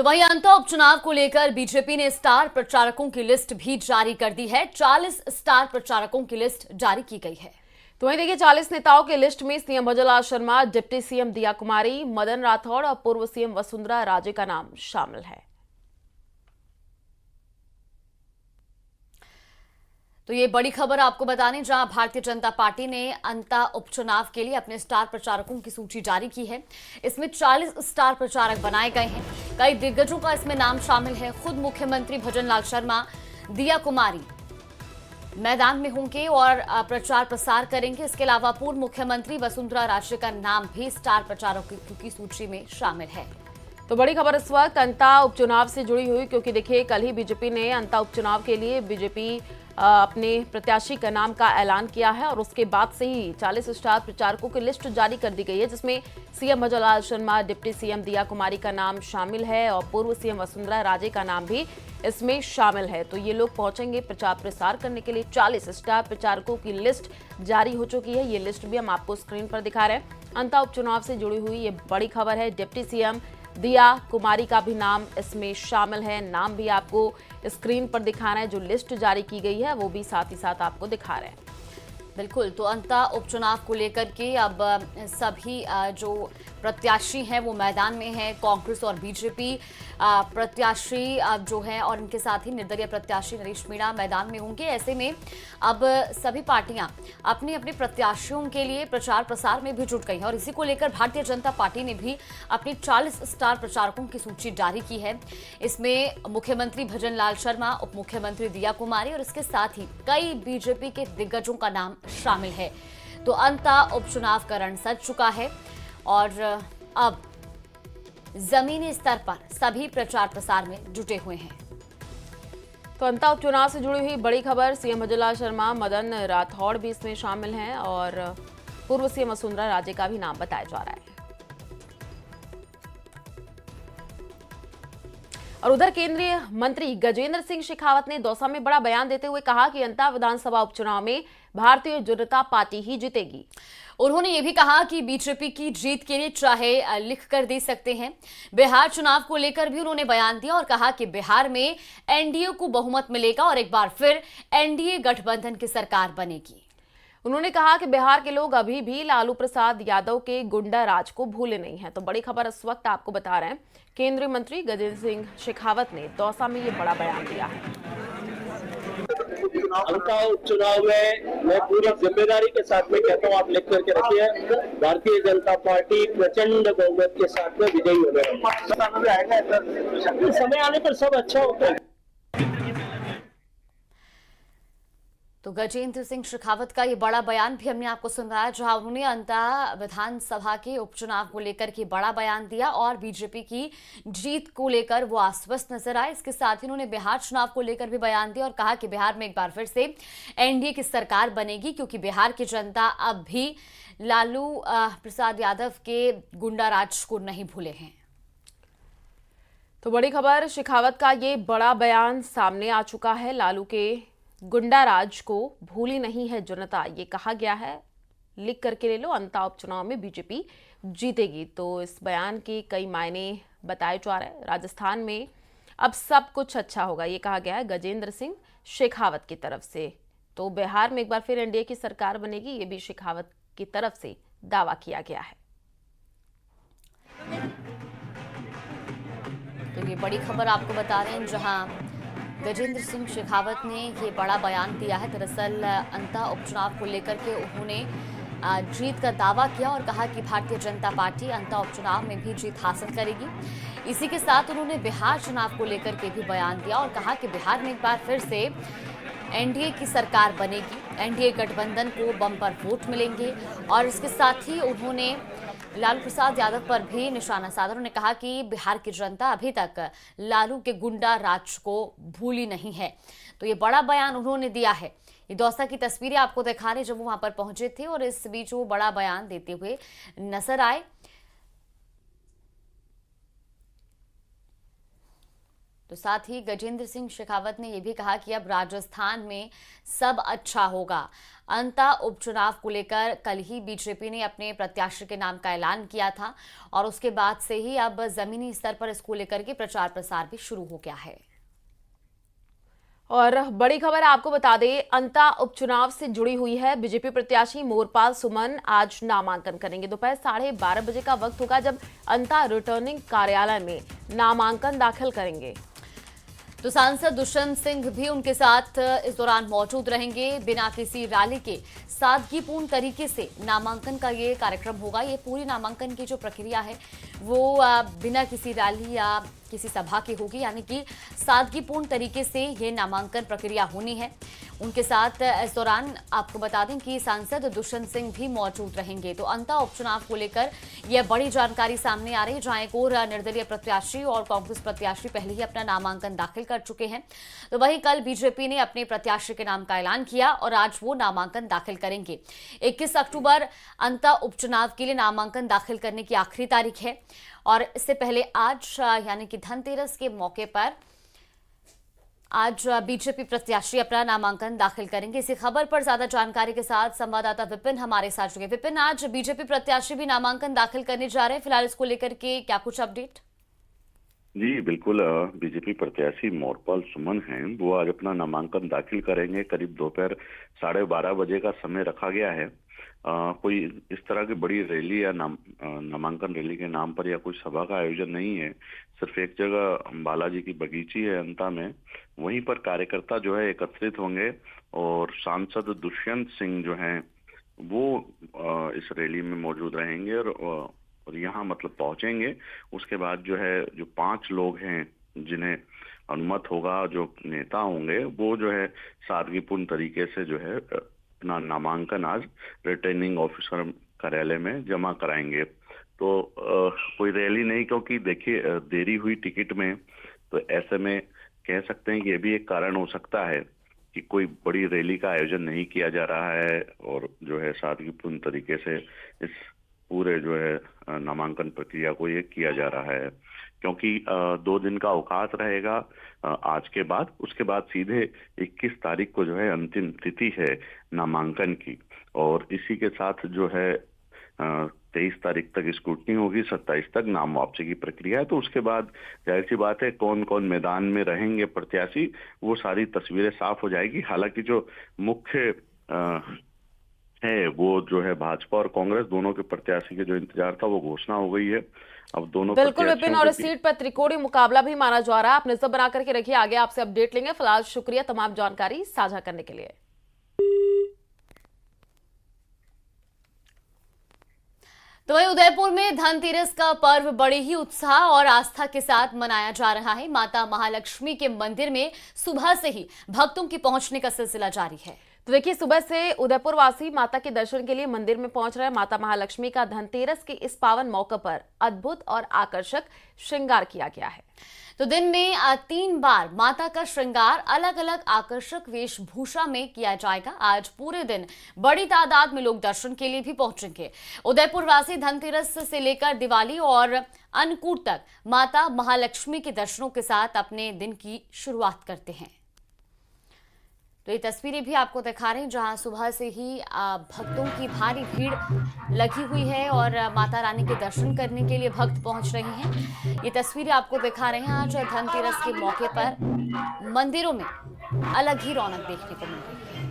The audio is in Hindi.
तो वहीं अंता उपचुनाव को लेकर बीजेपी ने स्टार प्रचारकों की लिस्ट भी जारी कर दी है। 40 स्टार प्रचारकों की लिस्ट जारी की गई है। तो वहीं देखिए 40 नेताओं की लिस्ट में CM Bhajanlal Sharma, deputy CM दिया कुमारी, मदन राठौड़ और पूर्व सीएम वसुंधरा राजे का नाम शामिल है। तो ये बड़ी खबर आपको बताने, जहां भारतीय जनता पार्टी ने अंता उपचुनाव के लिए अपने स्टार प्रचारकों की सूची जारी की है। इसमें 40 स्टार प्रचारक बनाए गए हैं। कई दिग्गजों का इसमें नाम शामिल है। खुद मुख्यमंत्री भजनलाल शर्मा, दिया कुमारी मैदान में होंगे और प्रचार प्रसार करेंगे। इसके अलावा पूर्व मुख्यमंत्री वसुंधरा राजे का नाम भी स्टार प्रचारकों की सूची में शामिल है। तो बड़ी खबर इस वक्त अंता उपचुनाव से जुड़ी हुई, क्योंकि देखिए कल ही बीजेपी ने अंता उपचुनाव के लिए बीजेपी अपने प्रत्याशी का नाम का ऐलान किया है और उसके बाद से ही 40 स्टार प्रचारकों की लिस्ट जारी कर दी गई है, जिसमें CM Bhajanlal Sharma, deputy CM दिया कुमारी का नाम शामिल है और पूर्व सीएम वसुंधरा राजे का नाम भी इसमें शामिल है। तो ये लोग पहुंचेंगे प्रचार प्रसार करने के लिए। 40 स्टार प्रचारकों की लिस्ट जारी हो चुकी है। ये लिस्ट भी हम आपको स्क्रीन पर दिखा रहे हैं। अंता उपचुनाव से जुड़ी हुई ये बड़ी खबर है। डिप्टी सीएम दिया कुमारी का भी नाम इसमें शामिल है। नाम भी आपको स्क्रीन पर दिखा रहे हैं। जो लिस्ट जारी की गई है वो भी साथ ही साथ आपको दिखा रहे हैं। बिल्कुल, तो अंता उपचुनाव को लेकर के अब सभी जो प्रत्याशी हैं वो मैदान में हैं। कांग्रेस और बीजेपी प्रत्याशी जो हैं और इनके साथ ही निर्दलीय प्रत्याशी नरेश मीणा मैदान में होंगे। ऐसे में अब सभी पार्टियां अपने अपने प्रत्याशियों के लिए प्रचार प्रसार में भी जुट गई हैं और इसी को लेकर भारतीय जनता पार्टी ने भी अपनी 40 स्टार प्रचारकों की सूची जारी की है। इसमें मुख्यमंत्री भजनलाल शर्मा, उप मुख्यमंत्री दिया कुमारी और इसके साथ ही कई बीजेपी के दिग्गजों का नाम शामिल है। तो अंता उपचुनाव का रण सज चुका है और अब जमीनी स्तर पर सभी प्रचार प्रसार में जुटे हुए हैं। तो अंता उपचुनाव से जुड़ी हुई बड़ी खबर, सीएम भजनलाल शर्मा, मदन राठौड़ भी इसमें शामिल हैं और पूर्व सीएम वसुंधरा राजे का भी नाम बताया जा रहा है। और उधर केंद्रीय मंत्री गजेंद्र सिंह शेखावत ने दौसा में बड़ा बयान देते हुए कहा कि अंता विधानसभा उपचुनाव में भारतीय जनता पार्टी ही जीतेगी। उन्होंने ये भी कहा कि बीजेपी की जीत के लिए चाहे लिख कर दे सकते हैं। बिहार चुनाव को लेकर भी उन्होंने बयान दिया और कहा कि बिहार में एनडीए को बहुमत मिलेगा और एक बार फिर एनडीए गठबंधन की सरकार बनेगी। उन्होंने कहा कि बिहार के लोग अभी भी लालू प्रसाद यादव के गुंडा राज को भूले नहीं हैं। तो बड़ी खबर इस वक्त आपको बता रहे हैं, केंद्रीय मंत्री गजेंद्र सिंह शेखावत ने दौसा में ये बड़ा बयान दिया है। अंता उपचुनाव में मैं पूरी जिम्मेदारी के साथ में कहता हूँ, आप लिख करके रखिए, भारतीय जनता पार्टी प्रचंड बहुमत के साथ में विजयी होने वाली है। समय आने पर सब अच्छा होता है। तो गजेंद्र सिंह शेखावत का ये बड़ा बयान भी हमने आपको सुनाया, जहां उन्होंने अंता विधानसभा के उपचुनाव को लेकर के बड़ा बयान दिया और बीजेपी की जीत को लेकर वो आश्वस्त नजर आए। इसके साथ ही उन्होंने बिहार चुनाव को लेकर भी बयान दिया और कहा कि बिहार में एक बार फिर से एनडीए की सरकार बनेगी, क्योंकि बिहार की जनता अब भी लालू प्रसाद यादव के गुंडा राज को नहीं भूले हैं। तो बड़ी खबर, शेखावत का ये बड़ा बयान सामने आ चुका है। लालू के गुंडा राज को भूली नहीं है जनता, ये कहा गया है। लिख करके ले लो, अंता उपचुनाव में बीजेपी जीतेगी। तो इस बयान के कई मायने बताए जा रहे हैं। राजस्थान में अब सब कुछ अच्छा होगा, ये कहा गया है गजेंद्र सिंह शेखावत की तरफ से। तो बिहार में एक बार फिर एनडीए की सरकार बनेगी, ये भी शेखावत की तरफ से दावा किया गया है। तो ये बड़ी खबर आपको बता रहे हैं, जहां गजेंद्र सिंह शेखावत ने ये बड़ा बयान दिया है। दरअसल अंता उपचुनाव को लेकर के उन्होंने जीत का दावा किया और कहा कि भारतीय जनता पार्टी अंता उपचुनाव में भी जीत हासिल करेगी। इसी के साथ उन्होंने बिहार चुनाव को लेकर के भी बयान दिया और कहा कि बिहार में एक बार फिर से एनडीए की सरकार बनेगी, एनडीए गठबंधन को बम्पर वोट मिलेंगे। और इसके साथ ही उन्होंने लालू प्रसाद यादव पर भी निशाना साधा। उन्होंने कहा कि बिहार की जनता अभी तक लालू के गुंडा राज को भूली नहीं है। तो ये बड़ा बयान उन्होंने दिया है। ये दौसा की तस्वीरें आपको दिखा रहे जब वो वहां पर पहुंचे थे और इस बीच वो बड़ा बयान देते हुए नजर आए। तो साथ ही गजेंद्र सिंह शेखावत ने यह भी कहा कि अब राजस्थान में सब अच्छा होगा। अंता उपचुनाव को लेकर कल ही बीजेपी ने अपने प्रत्याशी के नाम का ऐलान किया था और उसके बाद से ही अब जमीनी स्तर पर इसको लेकर के प्रचार प्रसार भी शुरू हो गया है। और बड़ी खबर आपको बता दें, अंता उपचुनाव से जुड़ी हुई है। बीजेपी प्रत्याशी मोरपाल सुमन आज नामांकन करेंगे। दोपहर 12:30 बजे का वक्त होगा जब अंता रिटर्निंग कार्यालय में नामांकन दाखिल करेंगे। तो सांसद दुष्यंत सिंह भी उनके साथ इस दौरान मौजूद रहेंगे। बिना किसी रैली के सादगीपूर्ण तरीके से नामांकन का ये कार्यक्रम होगा। ये पूरी नामांकन की जो प्रक्रिया है वो बिना किसी रैली या किसी सभा की होगी, यानी कि सादगीपूर्ण तरीके से ये नामांकन प्रक्रिया होनी है। उनके साथ इस दौरान आपको बता दें कि सांसद दुष्यंत सिंह भी मौजूद रहेंगे। तो अंता उपचुनाव को लेकर यह बड़ी जानकारी सामने आ रही है, जहां एक और निर्दलीय प्रत्याशी और कांग्रेस प्रत्याशी पहले ही अपना नामांकन दाखिल कर चुके हैं। तो वहीं कल बीजेपी ने अपने प्रत्याशी के नाम का ऐलान किया और आज वो नामांकन दाखिल करेंगे। 21 अक्टूबर अंता उपचुनाव के लिए नामांकन दाखिल करने की आखिरी तारीख है और इससे पहले आज यानी कि धनतेरस के मौके पर आज बीजेपी प्रत्याशी अपना नामांकन दाखिल करेंगे। इसी खबर पर ज्यादा जानकारी के साथ संवाददाता विपिन हमारे साथ जुड़े। विपिन, आज बीजेपी प्रत्याशी भी नामांकन दाखिल करने जा रहे हैं, फिलहाल इसको लेकर के क्या कुछ अपडेट? जी बिल्कुल, बीजेपी प्रत्याशी मोरपाल सुमन हैं, वो आज अपना नामांकन दाखिल करेंगे। करीब दोपहर 12:30 बजे का समय रखा गया है। कोई इस तरह की बड़ी रैली या नामांकन रैली के नाम पर या कोई सभा का आयोजन नहीं है। सिर्फ एक जगह बालाजी की बगीची है अंता में, वहीं पर कार्यकर्ता जो है एकत्रित होंगे और सांसद दुष्यंत सिंह जो हैं वो इस रैली में मौजूद रहेंगे और यहाँ मतलब पहुंचेंगे। उसके बाद जो है जो 5 लोग हैं जिन्हें अनुमत होगा, जो नेता होंगे, वो जो है सादगीपूर्ण तरीके से जो है अपना नामांकन आज रिटर्निंग ऑफिसर कार्यालय में जमा कराएंगे। तो कोई रैली नहीं, क्योंकि देखिए देरी हुई टिकट में, तो ऐसे में कह सकते हैं कि ये भी एक कारण हो सकता है कि कोई बड़ी रैली का आयोजन नहीं किया जा रहा है और जो है सादगीपूर्ण तरीके से इस पूरे जो है नामांकन प्रक्रिया को ये किया जा रहा है। क्योंकि 2 दिन का अवकाश रहेगा आज के बाद, उसके बाद सीधे 21 तारीख को जो है अंतिम तिथि है नामांकन की और इसी के साथ जो है 23 तारीख तक स्क्रूटनी होगी, 27 तक नाम वापसी की प्रक्रिया है। तो उसके बाद जाहिर सी बात है कौन कौन मैदान में रहेंगे प्रत्याशी, वो सारी तस्वीरें साफ हो जाएगी। हालांकि जो मुख्य है वो जो है भाजपा और कांग्रेस दोनों के प्रत्याशी के जो इंतजार था वो घोषणा हो गई है। अब दोनों बिल्कुल विपिन, और इस सीट पर त्रिकोणीय मुकाबला भी माना जा रहा है। आप नजर बना करके रखिए, आगे आपसे अपडेट लेंगे। फिलहाल शुक्रिया तमाम जानकारी साझा करने के लिए। तो वहीं उदयपुर में धनतेरस का पर्व बड़े ही उत्साह और आस्था के साथ मनाया जा रहा है। माता महालक्ष्मी के मंदिर में सुबह से ही भक्तों की पहुंचने का सिलसिला जारी है। तो देखिए, सुबह से उदयपुर वासी माता के दर्शन के लिए मंदिर में पहुंच रहे हैं। माता महालक्ष्मी का धनतेरस के इस पावन मौके पर अद्भुत और आकर्षक श्रृंगार किया गया है। तो दिन में 3 बार माता का श्रृंगार अलग अलग आकर्षक वेशभूषा में किया जाएगा। आज पूरे दिन बड़ी तादाद में लोग दर्शन के लिए भी पहुंचेंगे। उदयपुर वासी धनतेरस से लेकर दिवाली और अन्नकूट तक माता महालक्ष्मी के दर्शनों के साथ अपने दिन की शुरुआत करते हैं। तो ये तस्वीरें भी आपको दिखा रहे हैं जहां सुबह से ही भक्तों की भारी भीड़ लगी हुई है और माता रानी के दर्शन करने के लिए भक्त पहुंच रहे हैं। ये तस्वीरें आपको दिखा रहे हैं। आज धनतेरस के मौके पर मंदिरों में अलग ही रौनक देखने को मिल रही है।